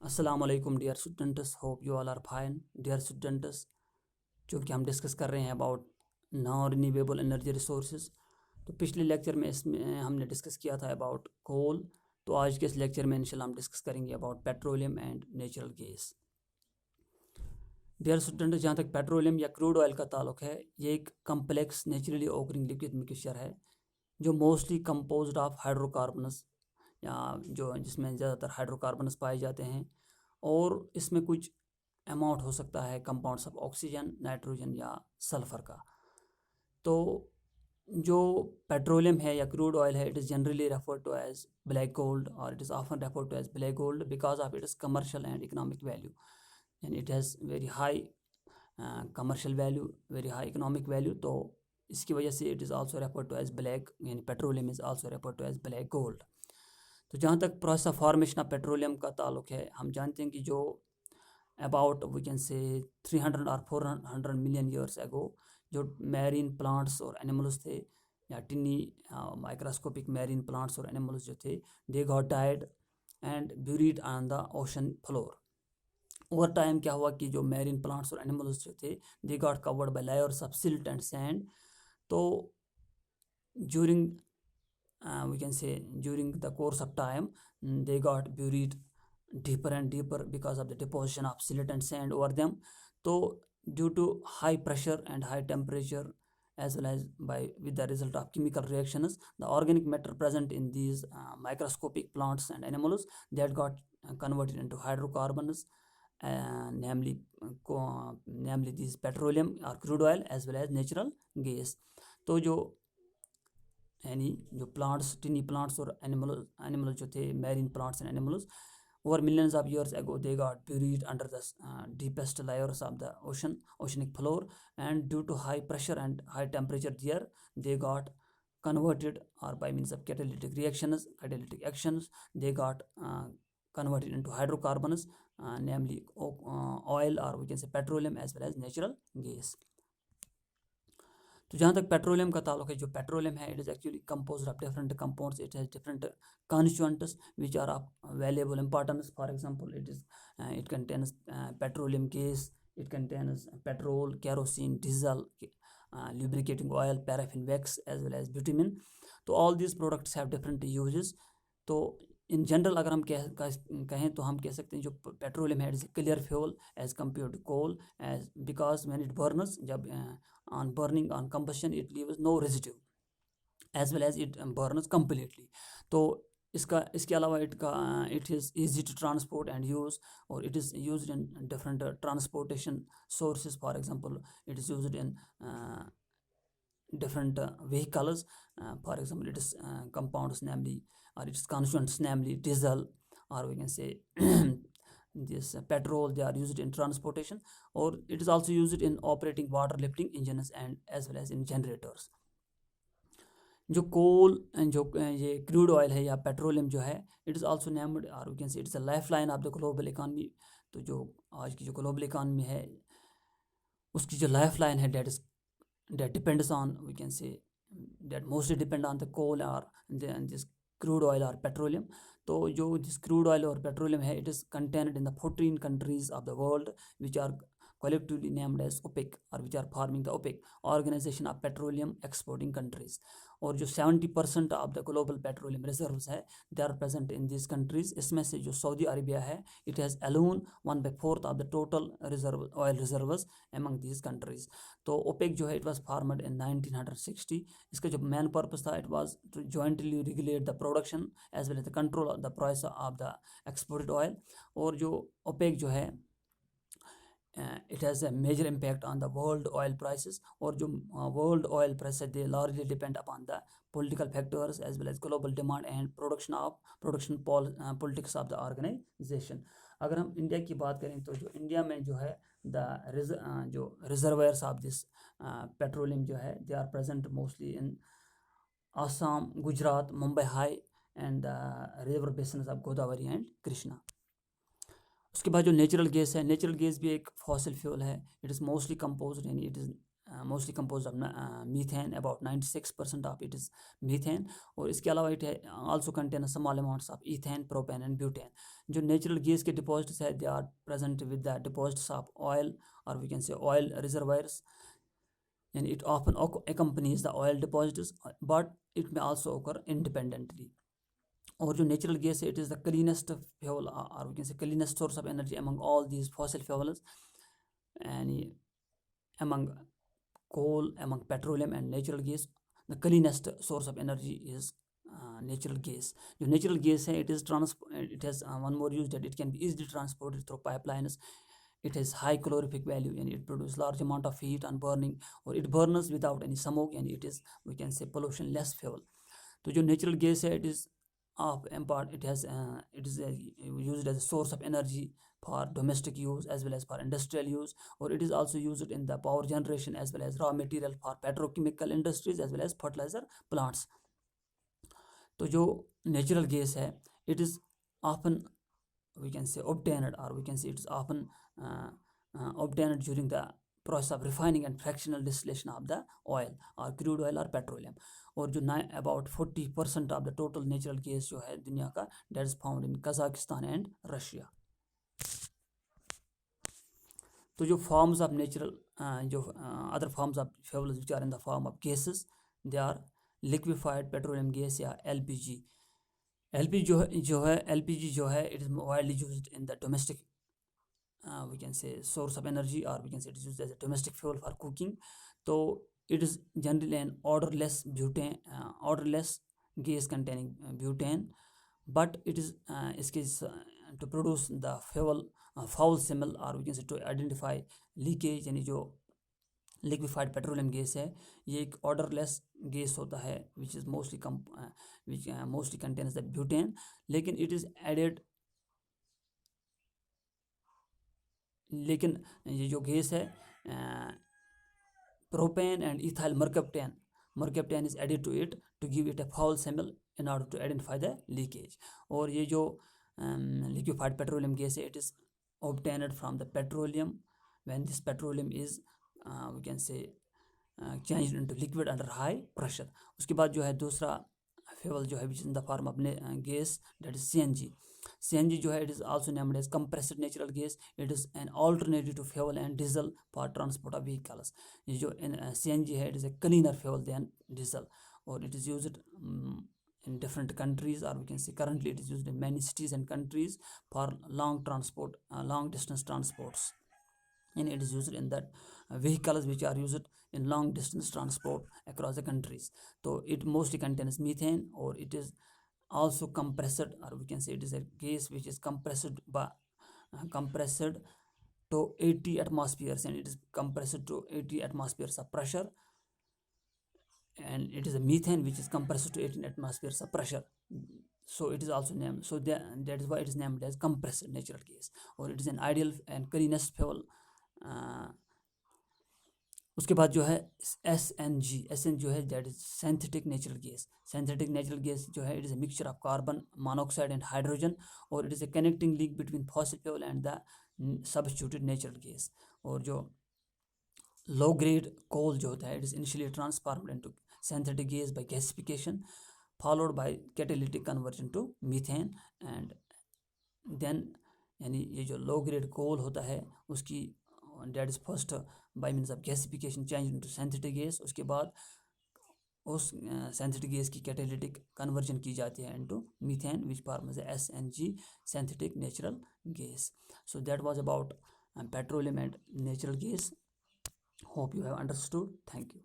Assalamualaikum dear students, hope you all are fine. Dear students, चूँकि हम discuss कर रहे हैं about non renewable energy resources, तो पिछले लेक्चर में इसमें हमने डिस्कस किया था अबाउट कोल। तो आज के इस लेक्चर में इंशाल्लाह हम डिस्कस करेंगे about petroleum and natural gas. Dear student, जहाँ तक पेट्रोलियम या क्रूड ऑयल का ताल्लुक है, ये एक complex naturally occurring liquid mixture है जो मोस्टली कंपोज्ड ऑफ हाइड्रोकार्बनस, या जो जिसमें ज़्यादातर हाइड्रोकार्बनस पाए जाते हैं, और इसमें कुछ अमाउंट हो सकता है कंपाउंड्स ऑफ ऑक्सीजन, नाइट्रोजन या सल्फर का। तो जो पेट्रोलियम है या क्रूड ऑयल है, it is generally referred to as black gold, और it is often referred to as black gold because of its commercial and economic value, and it has very high commercial value, very high economic value. तो इसकी वजह से it is also referred to as black, यानी petroleum is also referred to as black gold. तो जहाँ तक process of formation of petroleum का ताल्लुक है, हम जानते हैं कि जो अबाउट वी कैन से 300 और 400 मिलियन ईयर्स एगो जो मैरीन प्लांट्स और एनिमल्स थे, या टिनी माइक्रोस्कोपिक मैरीन प्लांट्स और एनिमल्स जो थे, they got died and buried on the ocean floor. Over time क्या हुआ कि जो मैरीन प्लांट्स और एनिमल्स जो थे, they got covered by layers of silt and sand. तो during we can say during the course of time, they got buried deeper and deeper because of the deposition of silt and sand over them. So due to high pressure and high temperature, as well as with the result of chemical reactions, the organic matter present in these microscopic plants and animals, that got converted into hydrocarbons, namely these petroleum or crude oil as well as natural gas. तो जो यानी जो plants, टिनी plants और animals जो थे, marine plants and animals, over millions of years ago, they got buried under the deepest layers of the oceanic floor, and due to high pressure and high temperature there, they got converted, or by means of catalytic actions, they got converted into hydrocarbons, namely oil, or we can say petroleum as well as natural gas. तो जहाँ तक petroleum का ताल्लुक है, जो petroleum है, it is actually composed of different compounds, it has different constituents which are of valuable importance. For example, it contains petroleum gas, it contains petrol, kerosene, diesel, lubricating oil, paraffin wax as well as bitumen. तो all these products have different uses. तो in general अगर हम कहें तो हम कह सकते हैं जो पेट्रोलियम है, it is clear fuel as compare to coal, as because when it burns, जब on burning, on combustion, it leaves no residue, as well as it burns completely. तो इसके अलावा it is easy to transport and use, or it is used in different transportation sources. For example, it is used in different vehicles. For example, it is compounds, namely, or its constituents, namely diesel, or we can say this petrol, they are used in transportation, or it is also used in operating water lifting engines and as well as in generators. जो कोल, जो ये crude oil है या petroleum जो है, it is also named, और we can say it's a life line of the global economy. तो जो आज की जो ग्लोबल इकानमी है, उसकी जो लाइफ लाइन है, that depends on, we can say, that mostly depend on the coal or this crude oil or petroleum. तो जो this crude oil और petroleum है, it is contained in the 14 countries of the world which are collectively named as OPEC, or which are forming the OPEC, Organization of Petroleum Exporting Countries. और जो 70% of the global petroleum reserves है, they are present in this countries. इसमें से जो Saudi Arabia है, it has alone 1/4 of the total oil reserves among this countries. तो OPEC जो है, इट वाज फॉर्मड इन 1960. इसका जो मेन पर्पस था, it was to jointly regulate the production as well as the control the price of the exported oil. और जो OPEC जो है, it has a major impact on the world oil prices. और जो world oil prices, they largely depend upon the political factors as well as global demand and production politics of the organization. अगर हम India की बात करें, तो जो India में जो है जो रिजर्वायर्स ऑफ दिस पेट्रोलियम जो है, they are present mostly in Assam, Gujarat, Mumbai High, and river basins of Godavari and Krishna. उसके बाद जो नेचुरल गैस है, नेचुरल गैस भी एक फॉसिल फ्यूल है. इट इज़ मोस्टली कंपोज्ड, यानी it is mostly compose of methane, about 96% of it is methane. और इसके अलावा it also contain small amounts of ethane, propane and butane. जो natural gas के deposits है, they are present with the deposits of oil, और we can say oil reservoirs, and it often accompanies the oil deposits, but it may also occur independently. और जो natural gas है, it is the cleanest fuel, और we can say cleanest source of energy among all these fossil fuels, and among coal, among petroleum and natural gas, the cleanest source of energy is natural gas. जो natural gas है, it has one more use, that it can be easily transported through pipelines. It has high calorific value, and it produces large amount of heat on burning, or it burns without any smoke, and it is, we can say, pollution less fuel. तो जो natural gas है, it is of import, it is used as a source of energy for domestic use as well as for industrial use, or it is also used in the power generation as well as raw material for petrochemical industries as well as fertilizer plants. तो जो natural gas है, it is often, we can say, obtained, or we can say it is often obtained during the process of refining and fractional distillation of the oil or crude oil or petroleum. और जो about 40% of the total natural gas जो है दुनिया का, that is found in Kazakhstan and Russia. तो जो forms of natural other forms of fuels which are in the form of gases, they are liquefied petroleum gas या LPG. LPG LPG जो है, it is widely used in the domestic, we can say, source of energy, or we can say it is used as a domestic fuel for cooking. So it is generally an odorless gas containing butane, but it is to produce the foul smell, or we can say to identify leakage, यानी जो liquefied petroleum gas है, ये एक odorless gas होता है, which mostly contains the butane, लेकिन it is added, लेकिन ये जो गैस है, propane and ethyl mercaptan is added to it to give it a foul smell in order to identify the leakage. और ये जो liquefied petroleum gas है, it is obtained from the petroleum when this petroleum is, we can say, changed into liquid under high pressure. उसके बाद जो है दूसरा fuel जो है, which is in the form of gas, that is CNG. CNG जो है, it is also named as compressed natural gas. It is an alternative to fuel and diesel for transport of vehicles. ये जो CNG है, it is a cleaner fuel than diesel, or it is used in different countries, or we can say currently it is used in many cities and countries for long distance transports, and it is used in that vehicles which are used in long distance transport across the countries. So it mostly contains methane, or it is also compressed, or we can say it is a gas which is compressed to 80 atmospheres, and it is compressed to 80 atmospheres of pressure, and it is a methane which is compressed to 18 atmospheres of pressure. So it is also named, so that is why it is named as compressed natural gas, or it is an ideal and cleanest fuel. उसके बाद जो है SN जो है, that is synthetic natural gas जो है, it is a mixture of carbon monoxide and hydrogen, और it is a connecting link between fossil fuel and the substituted natural gas. और जो लो ग्रेड कोल जो होता है, it is initially transformed into synthetic gas by gasification, followed by catalytic conversion to methane, and then, यानी ये जो low grade coal होता है उसकी, that is first by means of gasification change into synthetic gas, उसके बाद उस synthetic gas की कैटालिटिक कन्वर्जन की जाती है into methane, which forms SNG, synthetic natural gas. So that was about petroleum and natural gas. Hope you have understood. Thank you.